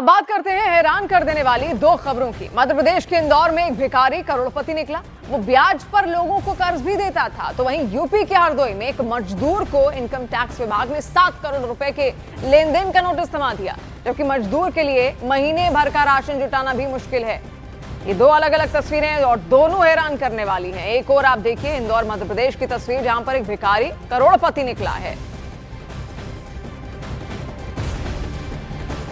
अब बात करते हैं हैरान कर देने वाली दो खबरों की। मध्य प्रदेश के इंदौर में एक भिखारी करोड़पति निकला। वो ब्याज पर लोगों को कर्ज भी देता था। तो वहीं यूपी के हरदोई में एक मजदूर को इनकम टैक्स विभाग ने 7 करोड़ रुपए के लेन देन का नोटिस थमा दिया, जबकि मजदूर के लिए महीने भर का राशन जुटाना भी मुश्किल है। ये दो अलग अलग तस्वीरें और दोनों हैरान करने वाली हैं। एक और आप देखिए इंदौर मध्य प्रदेश की तस्वीर, जहां पर एक भिखारी करोड़पति निकला है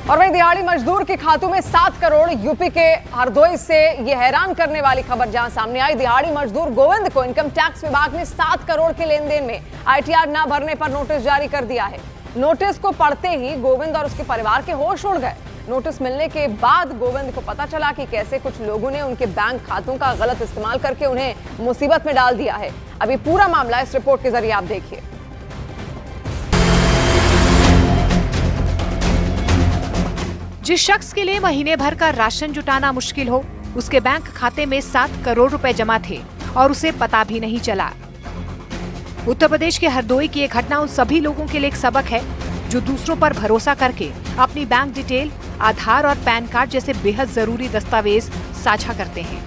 और वहीं दिहाड़ी मजदूर के खातों में 7 करोड़। यूपी के हरदोई से यह हैरान करने वाली खबर जहां सामने आई। दिहाड़ी मजदूर गोविंद को इनकम टैक्स विभाग ने 7 करोड़ के लेन देन में आईटीआर न भरने पर नोटिस जारी कर दिया है। नोटिस को पढ़ते ही गोविंद और उसके परिवार के होश उड़ गए। नोटिस मिलने के बाद गोविंद को पता चला कि कैसे कुछ लोगों ने उनके बैंक खातों का गलत इस्तेमाल करके उन्हें मुसीबत में डाल दिया है। अभी पूरा मामला इस रिपोर्ट के जरिए आप देखिए। जिस शख्स के लिए महीने भर का राशन जुटाना मुश्किल हो, उसके बैंक खाते में 7 करोड़ रुपए जमा थे और उसे पता भी नहीं चला। उत्तर प्रदेश के हरदोई की ये घटना उन सभी लोगों के लिए एक सबक है जो दूसरों पर भरोसा करके अपनी बैंक डिटेल, आधार और पैन कार्ड जैसे बेहद जरूरी दस्तावेज साझा करते हैं।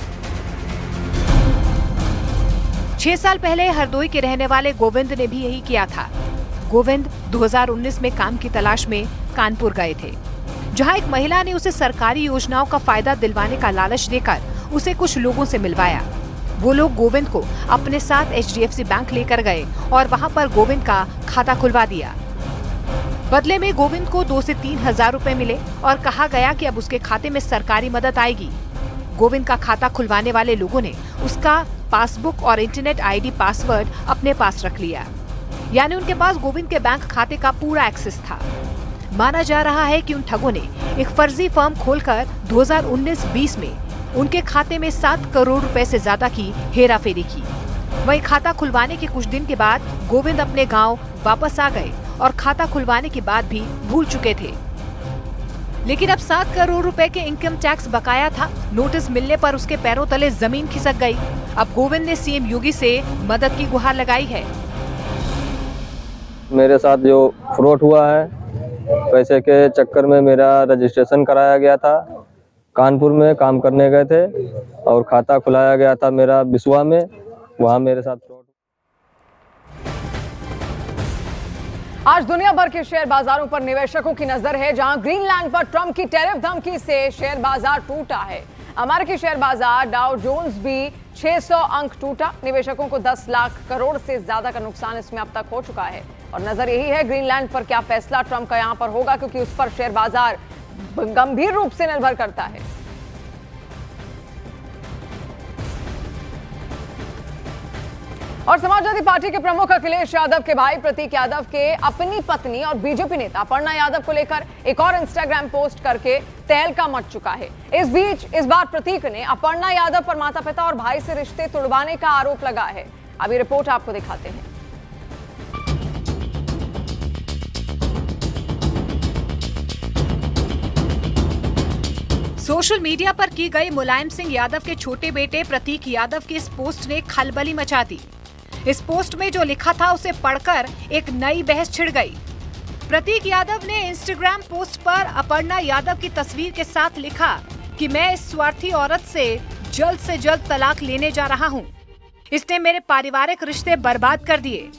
6 साल पहले हरदोई के रहने वाले गोविंद ने भी यही किया था। गोविंद 2019 में काम की तलाश में कानपुर गए थे, जहां एक महिला ने उसे सरकारी योजनाओं का फायदा दिलवाने का लालच देकर उसे कुछ लोगों से मिलवाया। वो लोग गोविंद को अपने साथ HDFC बैंक लेकर गए और वहां पर गोविंद का खाता खुलवा दिया। बदले में गोविंद को 2 से 3 हजार रुपए मिले और कहा गया कि अब उसके खाते में सरकारी मदद आएगी। गोविंद का खाता खुलवाने वाले लोगों ने उसका पासबुक और इंटरनेट ID पासवर्ड अपने पास रख लिया, यानी उनके पास गोविंद के बैंक खाते का पूरा एक्सेस था। माना जा रहा है कि उन ठगों ने एक फर्जी फर्म खोलकर 2019-20 में उनके खाते में 7 करोड़ रुपए से ज्यादा की हेराफेरी की। वहीं खाता खुलवाने के कुछ दिन के बाद गोविंद अपने गांव वापस आ गए और खाता खुलवाने के बाद भी भूल चुके थे। लेकिन अब 7 करोड़ रुपए के इनकम टैक्स बकाया था। नोटिस मिलने पर उसके पैरों तले जमीन खिसक गई। अब गोविंद ने CM योगी से मदद की गुहार लगाई है। मेरे साथ जो फ्रॉड हुआ है, पैसे के चक्कर में मेरा रजिस्ट्रेशन कराया गया था। कानपुर में काम करने गए थे और खाता खुलाया गया था मेरा बिस्वा में, वहाँ मेरे साथ फ्रॉड। आज दुनिया भर के शेयर बाजारों पर निवेशकों की नजर है, जहां ग्रीनलैंड पर ट्रंप की टैरिफ धमकी से शेयर बाजार टूटा है। अमेरिकी शेयर बाजार डाउ जोन्स भी 600 अंक टूटा। निवेशकों को 10 लाख करोड़ से ज्यादा का नुकसान इसमें अब तक हो चुका है और नजर यही है ग्रीनलैंड पर क्या फैसला ट्रंप का यहां पर होगा, क्योंकि उस पर शेयर बाजार गंभीर रूप से निर्भर करता है। और समाजवादी पार्टी के प्रमुख अखिलेश यादव के भाई प्रतीक यादव के अपनी पत्नी और बीजेपी नेता अपर्णा यादव को लेकर एक और इंस्टाग्राम पोस्ट करके तहलका मच चुका है। इस बीच इस बार प्रतीक ने अपर्णा यादव पर माता पिता और भाई से रिश्ते तोड़वाने का आरोप लगाया है। अभी रिपोर्ट आपको दिखाते हैं। सोशल मीडिया पर की गई मुलायम सिंह यादव के छोटे बेटे प्रतीक यादव की इस पोस्ट ने खलबली मचा दी। इस पोस्ट में जो लिखा था उसे पढ़कर एक नई बहस छिड़ गई। प्रतीक यादव ने इंस्टाग्राम पोस्ट पर अपर्णा यादव की तस्वीर के साथ लिखा कि मैं इस स्वार्थी औरत से जल्द तलाक लेने जा रहा हूँ। इसने मेरे पारिवारिक रिश्ते बर्बाद कर दिए।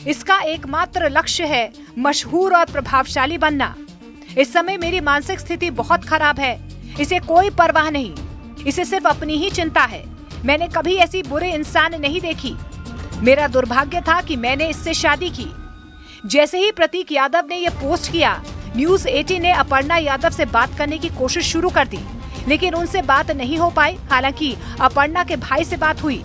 इसका एकमात्र लक्ष्य है मशहूर और प्रभावशाली बनना। इस समय मेरी मानसिक स्थिति बहुत खराब है। इसे कोई परवाह नहीं, इसे सिर्फ अपनी ही चिंता है। मैंने कभी ऐसी बुरे इंसान नहीं देखी। मेरा दुर्भाग्य था कि मैंने इससे शादी की। जैसे ही प्रतीक यादव ने यह पोस्ट किया, न्यूज 18 ने अपर्णा यादव से बात करने की कोशिश शुरू कर दी, लेकिन उनसे बात नहीं हो पाई। हालांकि अपर्णा के भाई से बात हुई।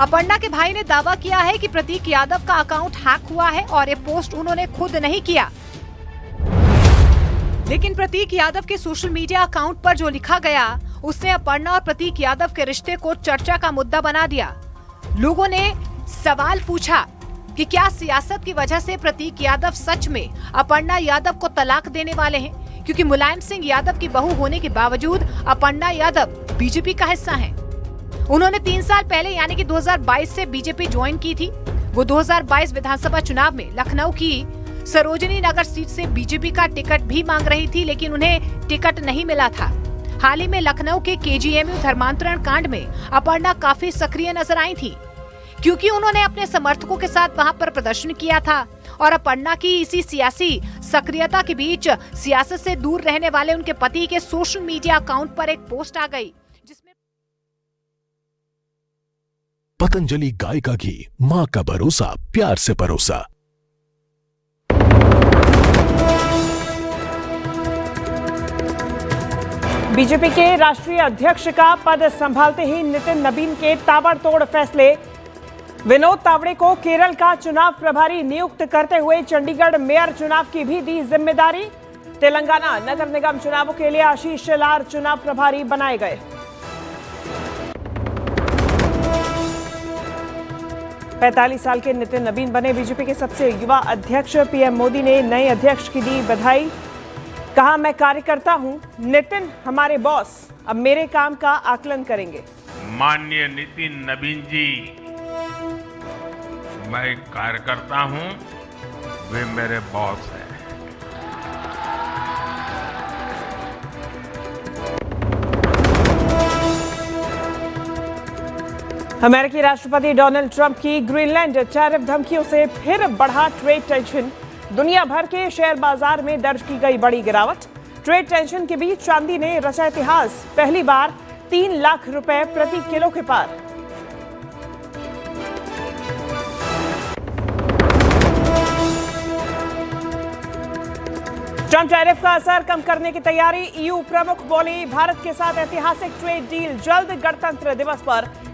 अपर्णा के भाई ने दावा किया है कि प्रतीक यादव का अकाउंट हैक हुआ है और ये पोस्ट उन्होंने खुद नहीं किया। लेकिन प्रतीक यादव के सोशल मीडिया अकाउंट पर जो लिखा गया, उसने अपर्णा और प्रतीक यादव के रिश्ते को चर्चा का मुद्दा बना दिया। लोगों ने सवाल पूछा कि क्या सियासत की वजह से प्रतीक यादव सच में अपर्णा यादव को तलाक देने वाले हैं, क्योंकि मुलायम सिंह यादव की बहू होने के बावजूद अपर्णा यादव बीजेपी का हिस्सा हैं। उन्होंने 3 साल पहले यानी कि 2022 से बीजेपी ज्वाइन की थी। वो 2022 विधानसभा चुनाव में लखनऊ की सरोजिनी नगर सीट से बीजेपी का टिकट भी मांग रही थी, लेकिन उन्हें टिकट नहीं मिला था। हाल ही में लखनऊ के केजीएमयू धर्मांतरण कांड में अपर्णा काफी सक्रिय नजर आई थी, क्योंकि उन्होंने अपने समर्थकों के साथ वहां पर प्रदर्शन किया था। और अपर्णा की इसी सियासी सक्रियता के बीच सियासत से दूर रहने वाले उनके पति के सोशल मीडिया अकाउंट पर एक पोस्ट आ गई, जिसमें पतंजलि गाय का घी, माँ का भरोसा, प्यार से परोसा। बीजेपी के राष्ट्रीय अध्यक्ष का पद संभालते ही नितिन नबीन के ताबड़तोड़ फैसले। विनोद तावड़े को केरल का चुनाव प्रभारी नियुक्त करते हुए चंडीगढ़ मेयर चुनाव की भी दी जिम्मेदारी। तेलंगाना नगर निगम चुनावों के लिए आशीष शेलार चुनाव प्रभारी बनाए गए। पैंतालीस साल के नितिन नबीन बने बीजेपी के सबसे युवा अध्यक्ष। पीएम मोदी ने नए अध्यक्ष की दी बधाई। कहा, मैं कार्यकर्ता हूं, नितिन हमारे बॉस अब मेरे काम का आकलन करेंगे। माननीय नितिन नबीन जी, मैं कार्यकर्ता हूं, वे मेरे बॉस हैं। अमेरिकी राष्ट्रपति डोनाल्ड ट्रंप की ग्रीनलैंड टैरिफ धमकियों से फिर बढ़ा ट्रेड टेंशन। दुनिया भर के शेयर बाजार में दर्ज की गई बड़ी गिरावट। ट्रेड टेंशन के बीच चांदी ने रचा इतिहास, पहली बार 3 लाख रुपए प्रति किलो के पार। ट्रंप टैरिफ का असर कम करने की तैयारी। ईयू प्रमुख बोली, भारत के साथ ऐतिहासिक ट्रेड डील जल्द। गणतंत्र दिवस पर